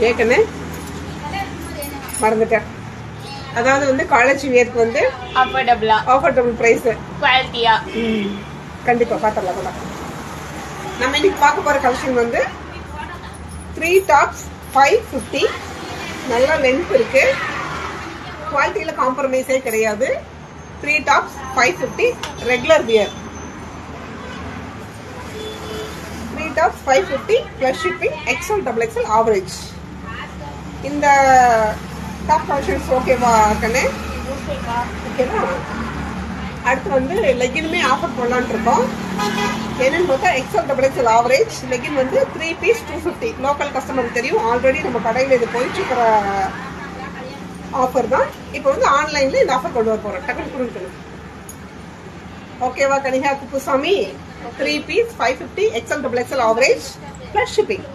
ஏற்கனவே மறந்துட்டேன். அதாவது வந்து காலேஜ் வியர்க்கு வந்து ஆஃபர்டபுள் பிரைஸ், குவாலிட்டியா. கண்டிப்பா பாத்திரலாம் கூட. நம்ம இன்னைக்கு பார்க்க போற கலெக்ஷன் வந்து 3 டாப்ஸ் 550. நல்ல லென்த் இருக்கு, குவாலிட்டியில காம்ப்ரமைஸே கிடையாது. 3 tops 550 regular wear. 3 tops 550 plus shipping, XL XXL average. இந்த டாப் கலெக்ஷன்ஸ் ஓகேவா கண்ணே? ஓகேவா? அடுத்து வந்து லெகினுமே ஆஃபர் போடலான்னு இருக்கோம். என்னன்னு பார்த்தா XL XXL ஆவரேஜ் லெகின் வந்து 3 பீஸ் 250. லோக்கல் கஸ்டமருக்கு தெரியும், ஆல்ரெடி நம்ம கடையில் இது போயிட்டு இருக்கிற ஆஃபர் தான். இப்போ வந்து ஆன்லைன்ல இந்த ஆஃபர் கொண்டு வர போறோம். டக்குனு கொடுக்கணும். ஓகேவா Kanika Kuppusamy? 3 piece 550 XL XXL average plus shipping.